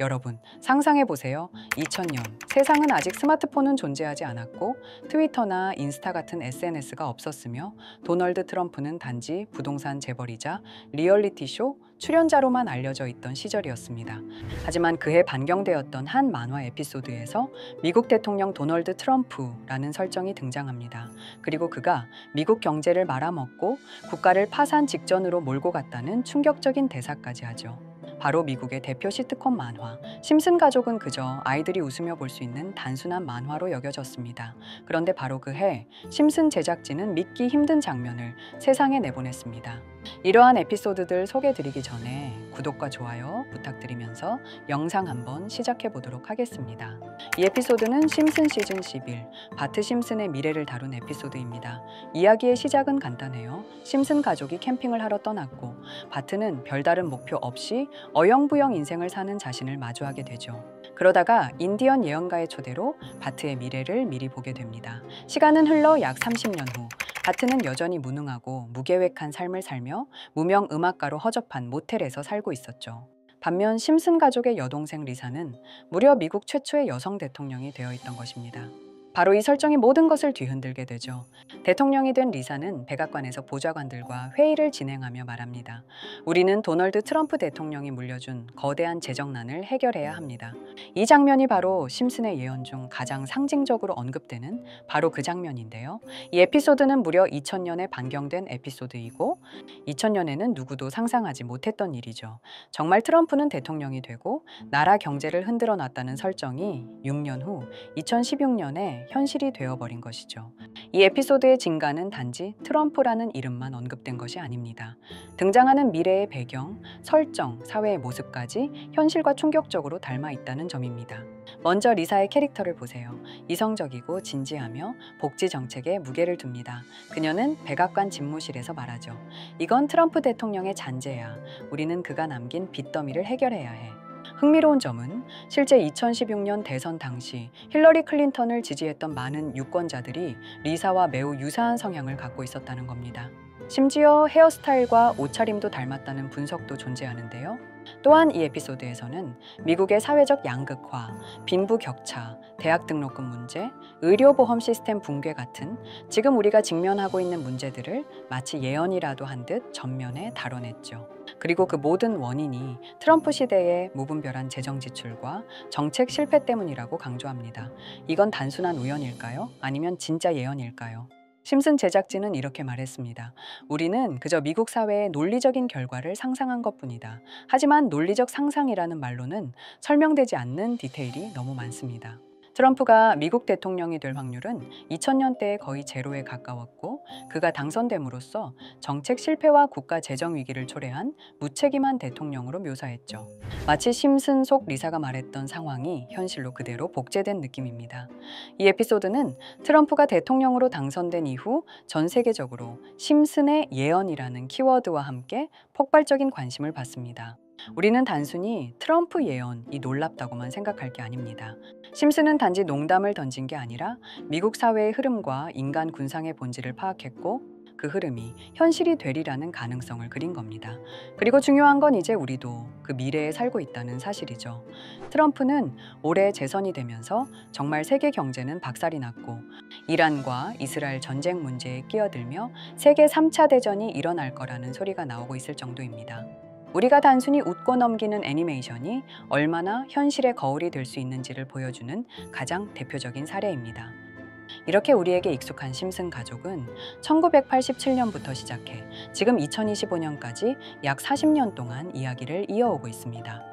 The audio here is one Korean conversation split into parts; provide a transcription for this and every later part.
여러분, 상상해보세요. 2000년, 세상은 아직 스마트폰은 존재하지 않았고 트위터나 인스타 같은 SNS가 없었으며 도널드 트럼프는 단지 부동산 재벌이자 리얼리티쇼 출연자로만 알려져 있던 시절이었습니다. 하지만 그해 반경되었던 한 만화 에피소드에서 미국 대통령 도널드 트럼프라는 설정이 등장합니다. 그리고 그가 미국 경제를 말아먹고 국가를 파산 직전으로 몰고 갔다는 충격적인 대사까지 하죠. 바로 미국의 대표 시트콤 만화 심슨 가족은 그저 아이들이 웃으며 볼 수 있는 단순한 만화로 여겨졌습니다. 그런데 바로 그해 심슨 제작진은 믿기 힘든 장면을 세상에 내보냈습니다. 이러한 에피소드들 소개드리기 전에 구독과 좋아요 부탁드리면서 영상 한번 시작해 보도록 하겠습니다. 이 에피소드는 심슨 시즌 11 바트 심슨의 미래를 다룬 에피소드입니다. 이야기의 시작은 간단해요. 심슨 가족이 캠핑을 하러 떠났고 바트는 별다른 목표 없이 어영부영 인생을 사는 자신을 마주하게 되죠. 그러다가 인디언 예언가의 초대로 바트의 미래를 미리 보게 됩니다. 시간은 흘러 약 30년 후 바트는 여전히 무능하고 무계획한 삶을 살며 무명 음악가로 허접한 모텔에서 살고 있었죠. 반면 심슨 가족의 여동생 리사는 무려 미국 최초의 여성 대통령이 되어 있던 것입니다. 바로 이 설정이 모든 것을 뒤흔들게 되죠. 대통령이 된 리사는 백악관에서 보좌관들과 회의를 진행하며 말합니다. 우리는 도널드 트럼프 대통령이 물려준 거대한 재정난을 해결해야 합니다. 이 장면이 바로 심슨의 예언 중 가장 상징적으로 언급되는 바로 그 장면인데요. 이 에피소드는 무려 2000년에 반경된 에피소드이고 2000년에는 누구도 상상하지 못했던 일이죠. 정말 트럼프는 대통령이 되고 나라 경제를 흔들어 놨다는 설정이 6년 후 2016년에 현실이 되어버린 것이죠. 이 에피소드의 진가는 단지 트럼프라는 이름만 언급된 것이 아닙니다. 등장하는 미래의 배경, 설정, 사회의 모습까지 현실과 충격적으로 닮아 있다는 점입니다. 먼저 리사의 캐릭터를 보세요. 이성적이고 진지하며 복지 정책에 무게를 둡니다. 그녀는 백악관 집무실에서 말하죠. 이건 트럼프 대통령의 잔재야. 우리는 그가 남긴 빚더미를 해결해야 해. 흥미로운 점은 실제 2016년 대선 당시 힐러리 클린턴을 지지했던 많은 유권자들이 리사와 매우 유사한 성향을 갖고 있었다는 겁니다. 심지어 헤어스타일과 옷차림도 닮았다는 분석도 존재하는데요. 또한 이 에피소드에서는 미국의 사회적 양극화, 빈부격차, 대학 등록금 문제, 의료보험 시스템 붕괴 같은 지금 우리가 직면하고 있는 문제들을 마치 예언이라도 한 듯 전면에 다뤄냈죠. 그리고 그 모든 원인이 트럼프 시대의 무분별한 재정 지출과 정책 실패 때문이라고 강조합니다. 이건 단순한 우연일까요? 아니면 진짜 예언일까요? 심슨 제작진은 이렇게 말했습니다. 우리는 그저 미국 사회의 논리적인 결과를 상상한 것뿐이다. 하지만 논리적 상상이라는 말로는 설명되지 않는 디테일이 너무 많습니다. 트럼프가 미국 대통령이 될 확률은 2000년대에 거의 제로에 가까웠고 그가 당선됨으로써 정책 실패와 국가 재정 위기를 초래한 무책임한 대통령으로 묘사했죠. 마치 심슨 속 리사가 말했던 상황이 현실로 그대로 복제된 느낌입니다. 이 에피소드는 트럼프가 대통령으로 당선된 이후 전 세계적으로 심슨의 예언이라는 키워드와 함께 폭발적인 관심을 받습니다. 우리는 단순히 트럼프 예언이 놀랍다고만 생각할 게 아닙니다. 심슨은 단지 농담을 던진 게 아니라 미국 사회의 흐름과 인간 군상의 본질을 파악했고 그 흐름이 현실이 되리라는 가능성을 그린 겁니다. 그리고 중요한 건 이제 우리도 그 미래에 살고 있다는 사실이죠. 트럼프는 올해 재선이 되면서 정말 세계 경제는 박살이 났고 이란과 이스라엘 전쟁 문제에 끼어들며 세계 3차 대전이 일어날 거라는 소리가 나오고 있을 정도입니다. 우리가 단순히 웃고 넘기는 애니메이션이 얼마나 현실의 거울이 될 수 있는지를 보여주는 가장 대표적인 사례입니다. 이렇게 우리에게 익숙한 심슨 가족은 1987년부터 시작해 지금 2025년까지 약 40년 동안 이야기를 이어오고 있습니다.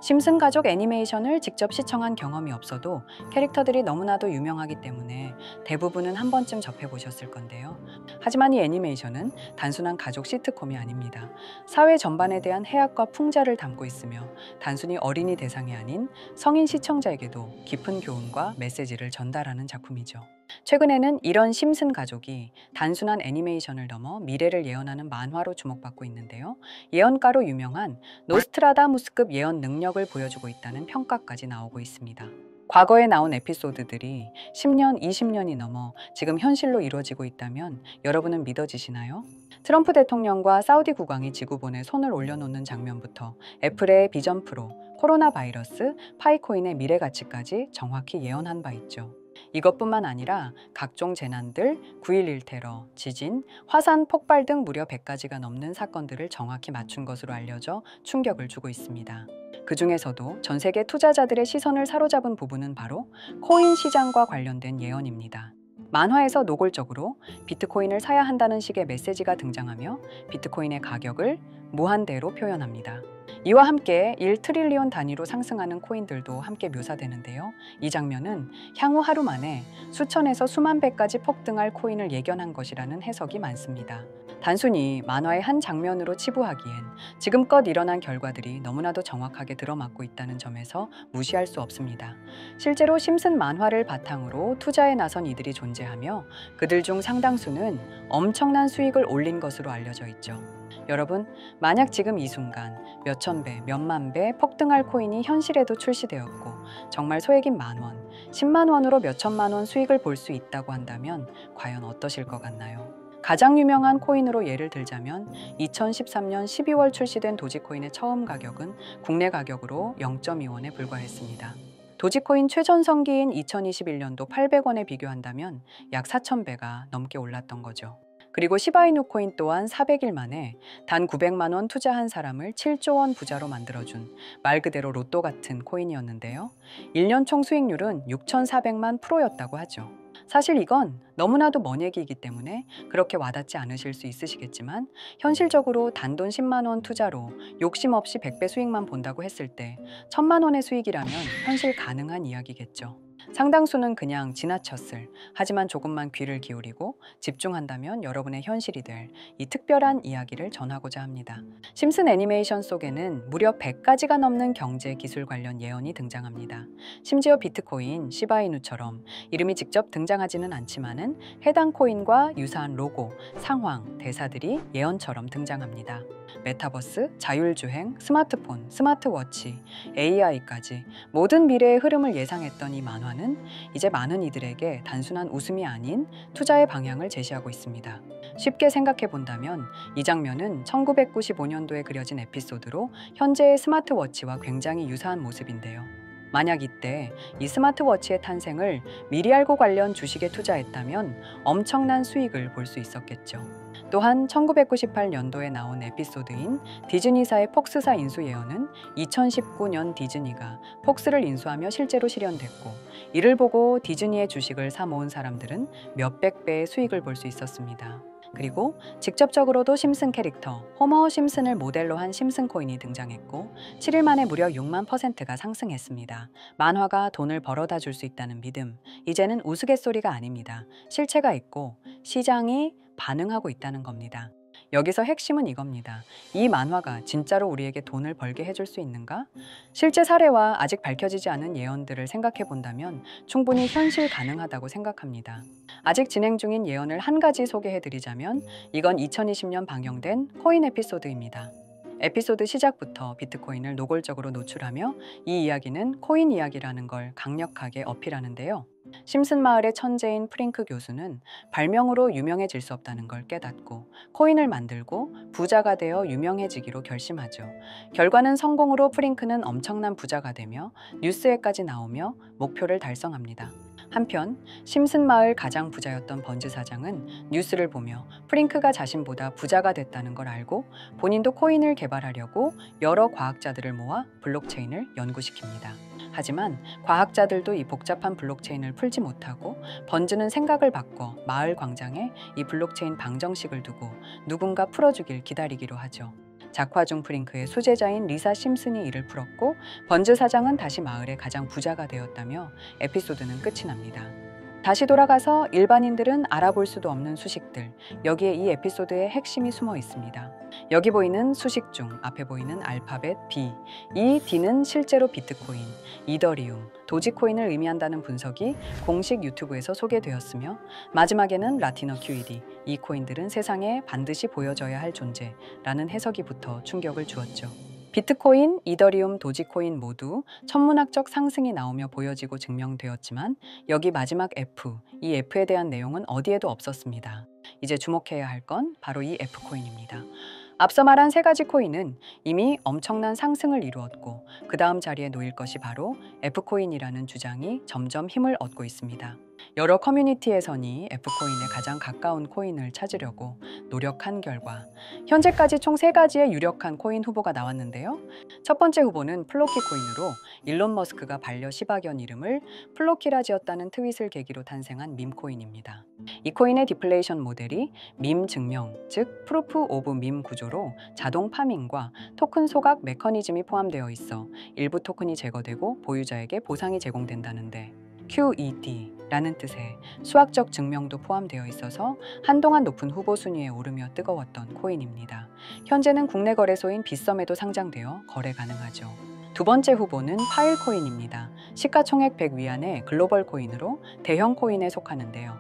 심슨 가족 애니메이션을 직접 시청한 경험이 없어도 캐릭터들이 너무나도 유명하기 때문에 대부분은 한 번쯤 접해보셨을 건데요. 하지만 이 애니메이션은 단순한 가족 시트콤이 아닙니다. 사회 전반에 대한 해악과 풍자를 담고 있으며 단순히 어린이 대상이 아닌 성인 시청자에게도 깊은 교훈과 메시지를 전달하는 작품이죠. 최근에는 이런 심슨 가족이 단순한 애니메이션을 넘어 미래를 예언하는 만화로 주목받고 있는데요. 예언가로 유명한 노스트라다무스급 예언 능력을 보여주고 있다는 평가까지 나오고 있습니다. 과거에 나온 에피소드들이 10년, 20년이 넘어 지금 현실로 이루어지고 있다면 여러분은 믿어지시나요? 트럼프 대통령과 사우디 국왕이 지구본에 손을 올려놓는 장면부터 애플의 비전 프로, 코로나 바이러스, 파이코인의 미래 가치까지 정확히 예언한 바 있죠. 이것뿐만 아니라 각종 재난들, 9.11 테러, 지진, 화산 폭발 등 무려 100가지가 넘는 사건들을 정확히 맞춘 것으로 알려져 충격을 주고 있습니다. 그 중에서도 전 세계 투자자들의 시선을 사로잡은 부분은 바로 코인 시장과 관련된 예언입니다. 만화에서 노골적으로 비트코인을 사야 한다는 식의 메시지가 등장하며 비트코인의 가격을 무한대로 표현합니다. 이와 함께 1트릴리온 단위로 상승하는 코인들도 함께 묘사되는데요. 이 장면은 향후 하루 만에 수천에서 수만 배까지 폭등할 코인을 예견한 것이라는 해석이 많습니다. 단순히 만화의 한 장면으로 치부하기엔 지금껏 일어난 결과들이 너무나도 정확하게 들어맞고 있다는 점에서 무시할 수 없습니다. 실제로 심슨 만화를 바탕으로 투자에 나선 이들이 존재하며 그들 중 상당수는 엄청난 수익을 올린 것으로 알려져 있죠. 여러분, 만약 지금 이 순간 몇천 배, 몇만 배 폭등할 코인이 현실에도 출시되었고 정말 소액인 만원, 10만 원으로 몇천만 원 수익을 볼 수 있다고 한다면 과연 어떠실 것 같나요? 가장 유명한 코인으로 예를 들자면 2013년 12월 출시된 도지코인의 처음 가격은 국내 가격으로 0.2원에 불과했습니다. 도지코인 최전성기인 2021년도 800원에 비교한다면 약 4,000배가 넘게 올랐던 거죠. 그리고 시바이누 코인 또한 400일 만에 단 900만 원 투자한 사람을 7조 원 부자로 만들어준 말 그대로 로또 같은 코인이었는데요. 1년 총 수익률은 6,400만 %였다고 하죠. 사실 이건 너무나도 먼 얘기이기 때문에 그렇게 와닿지 않으실 수 있으시겠지만 현실적으로 단돈 10만 원 투자로 욕심 없이 100배 수익만 본다고 했을 때 1,000만 원의 수익이라면 현실 가능한 이야기겠죠. 상당수는 그냥 지나쳤을, 하지만 조금만 귀를 기울이고 집중한다면 여러분의 현실이 될 이 특별한 이야기를 전하고자 합니다. 심슨 애니메이션 속에는 무려 100가지가 넘는 경제 기술 관련 예언이 등장합니다. 심지어 비트코인, 시바이누처럼 이름이 직접 등장하지는 않지만은 해당 코인과 유사한 로고, 상황, 대사들이 예언처럼 등장합니다. 메타버스, 자율주행, 스마트폰, 스마트워치, AI까지 모든 미래의 흐름을 예상했던 이 만화는 이제 많은 이들에게 단순한 웃음이 아닌 투자의 방향을 제시하고 있습니다. 쉽게 생각해 본다면 이 장면은 1995년도에 그려진 에피소드로 현재의 스마트워치와 굉장히 유사한 모습인데요. 만약 이때 이 스마트워치의 탄생을 미리 알고 관련 주식에 투자했다면 엄청난 수익을 볼 수 있었겠죠. 또한 1998년도에 나온 에피소드인 디즈니사의 폭스사 인수 예언은 2019년 디즈니가 폭스를 인수하며 실제로 실현됐고 이를 보고 디즈니의 주식을 사 모은 사람들은 몇백 배의 수익을 볼 수 있었습니다. 그리고 직접적으로도 심슨 캐릭터 호머 심슨을 모델로 한 심슨 코인이 등장했고 7일 만에 무려 6만 %가 상승했습니다. 만화가 돈을 벌어다 줄 수 있다는 믿음, 이제는 우스갯소리가 아닙니다. 실체가 있고 시장이 반응하고 있다는 겁니다. 여기서 핵심은 이겁니다. 이 만화가 진짜로 우리에게 돈을 벌게 해줄 수 있는가? 실제 사례와 아직 밝혀지지 않은 예언들을 생각해 본다면 충분히 현실 가능하다고 생각합니다. 아직 진행 중인 예언을 한 가지 소개해 드리자면 이건 2020년 방영된 코인 에피소드입니다. 에피소드 시작부터 비트코인을 노골적으로 노출하며 이 이야기는 코인 이야기라는 걸 강력하게 어필하는데요. 심슨 마을의 천재인 프링크 교수는 발명으로 유명해질 수 없다는 걸 깨닫고 코인을 만들고 부자가 되어 유명해지기로 결심하죠. 결과는 성공으로 프링크는 엄청난 부자가 되며 뉴스에까지 나오며 목표를 달성합니다. 한편 심슨 마을 가장 부자였던 번즈 사장은 뉴스를 보며 프링크가 자신보다 부자가 됐다는 걸 알고 본인도 코인을 개발하려고 여러 과학자들을 모아 블록체인을 연구시킵니다. 하지만 과학자들도 이 복잡한 블록체인을 풀지 못하고 번즈는 생각을 바꿔 마을 광장에 이 블록체인 방정식을 두고 누군가 풀어주길 기다리기로 하죠. 작화 중 프링크의 수제자인 리사 심슨이 이를 풀었고 번즈 사장은 다시 마을의 가장 부자가 되었다며 에피소드는 끝이 납니다. 다시 돌아가서 일반인들은 알아볼 수도 없는 수식들, 여기에 이 에피소드의 핵심이 숨어 있습니다. 여기 보이는 수식 중 앞에 보이는 알파벳 B, 이 D는 실제로 비트코인, 이더리움, 도지코인을 의미한다는 분석이 공식 유튜브에서 소개되었으며 마지막에는 라티너 QED, 이 코인들은 세상에 반드시 보여져야 할 존재라는 해석이 붙어 충격을 주었죠. 비트코인, 이더리움, 도지코인 모두 천문학적 상승이 나오며 보여지고 증명되었지만 여기 마지막 F, 이 F에 대한 내용은 어디에도 없었습니다. 이제 주목해야 할 건 바로 이 F코인입니다. 앞서 말한 세 가지 코인은 이미 엄청난 상승을 이루었고 그 다음 자리에 놓일 것이 바로 F코인이라는 주장이 점점 힘을 얻고 있습니다. 여러 커뮤니티에서는 F코인에 가장 가까운 코인을 찾으려고 노력한 결과 현재까지 총 3가지의 유력한 코인 후보가 나왔는데요. 첫 번째 후보는 플로키 코인으로 일론 머스크가 반려 시바견 이름을 플로키라 지었다는 트윗을 계기로 탄생한 밈코인입니다. 이 코인의 디플레이션 모델이 밈 증명, 즉 프루프 오브 밈 구조로 자동 파밍과 토큰 소각 메커니즘이 포함되어 있어 일부 토큰이 제거되고 보유자에게 보상이 제공된다는데 QED라는 뜻의 수학적 증명도 포함되어 있어서 한동안 높은 후보 순위에 오르며 뜨거웠던 코인입니다. 현재는 국내 거래소인 빗썸에도 상장되어 거래 가능하죠. 두 번째 후보는 파일코인입니다. 시가총액 100 위안의 글로벌 코인으로 대형 코인에 속하는데요.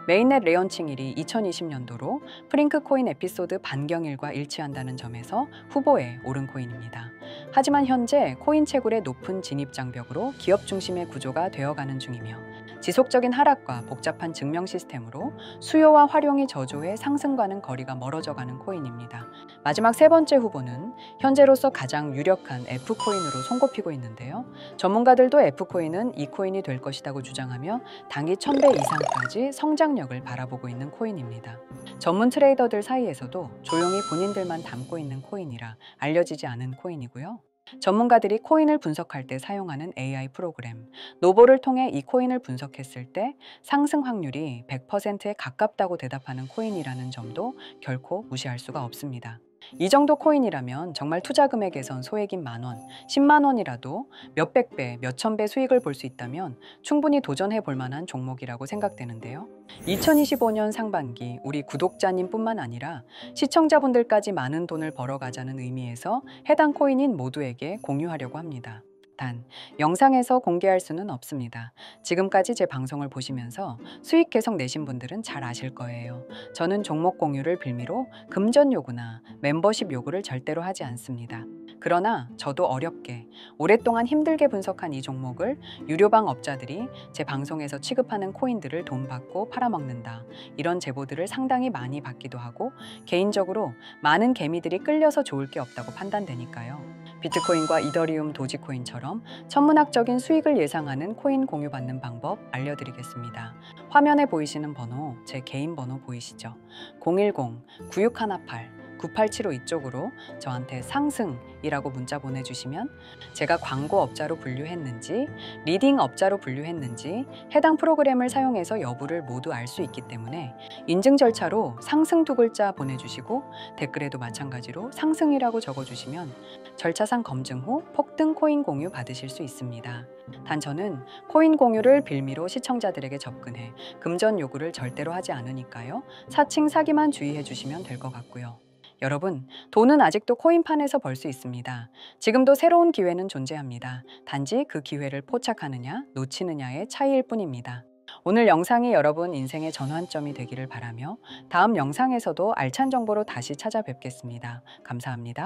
메인넷 레언칭일이 2020년도로 프링크 코인 에피소드 반경일과 일치한다는 점에서 후보에 오른 코인입니다. 하지만 현재 코인 채굴의 높은 진입 장벽으로 기업 중심의 구조가 되어가는 중이며 지속적인 하락과 복잡한 증명 시스템으로 수요와 활용이 저조해 상승과는 거리가 멀어져가는 코인입니다. 마지막 세 번째 후보는 현재로서 가장 유력한 F코인으로 손꼽히고 있는데요. 전문가들도 F코인은 이 코인이 될 것이라고 주장하며 단기 1000배 이상까지 성장력을 바라보고 있는 코인입니다. 전문 트레이더들 사이에서도 조용히 본인들만 담고 있는 코인이라 알려지지 않은 코인이고요. 전문가들이 코인을 분석할 때 사용하는 AI 프로그램 노보를 통해 이 코인을 분석했을 때 상승 확률이 100%에 가깝다고 대답하는 코인이라는 점도 결코 무시할 수가 없습니다. 이 정도 코인이라면 정말 투자 금액에선 소액인 만원, 10만 원이라도 몇백 배, 몇천 배 수익을 볼 수 있다면 충분히 도전해 볼 만한 종목이라고 생각되는데요. 2025년 상반기 우리 구독자님 뿐만 아니라 시청자분들까지 많은 돈을 벌어가자는 의미에서 해당 코인인 모두에게 공유하려고 합니다. 단, 영상에서 공개할 수는 없습니다. 지금까지 제 방송을 보시면서 수익 계속 내신 분들은 잘 아실 거예요. 저는 종목 공유를 빌미로 금전 요구나 멤버십 요구를 절대로 하지 않습니다. 그러나 저도 어렵게 오랫동안 힘들게 분석한 이 종목을 유료방 업자들이 제 방송에서 취급하는 코인들을 돈 받고 팔아먹는다. 이런 제보들을 상당히 많이 받기도 하고 개인적으로 많은 개미들이 끌려서 좋을 게 없다고 판단되니까요. 비트코인과 이더리움, 도지코인처럼 천문학적인 수익을 예상하는 코인 공유받는 방법 알려드리겠습니다. 화면에 보이시는 번호, 제 개인 번호 보이시죠? 010-9618-9875 이쪽으로 저한테 상승이라고 문자 보내주시면 제가 광고 업자로 분류했는지, 리딩 업자로 분류했는지 해당 프로그램을 사용해서 여부를 모두 알 수 있기 때문에 인증 절차로 상승 2글자 보내주시고 댓글에도 마찬가지로 상승이라고 적어주시면 절차상 검증 후 폭등 코인 공유 받으실 수 있습니다. 단 저는 코인 공유를 빌미로 시청자들에게 접근해 금전 요구를 절대로 하지 않으니까요. 사칭 사기만 주의해 주시면 될 것 같고요. 여러분, 돈은 아직도 코인판에서 벌 수 있습니다. 지금도 새로운 기회는 존재합니다. 단지 그 기회를 포착하느냐, 놓치느냐의 차이일 뿐입니다. 오늘 영상이 여러분 인생의 전환점이 되기를 바라며 다음 영상에서도 알찬 정보로 다시 찾아뵙겠습니다. 감사합니다.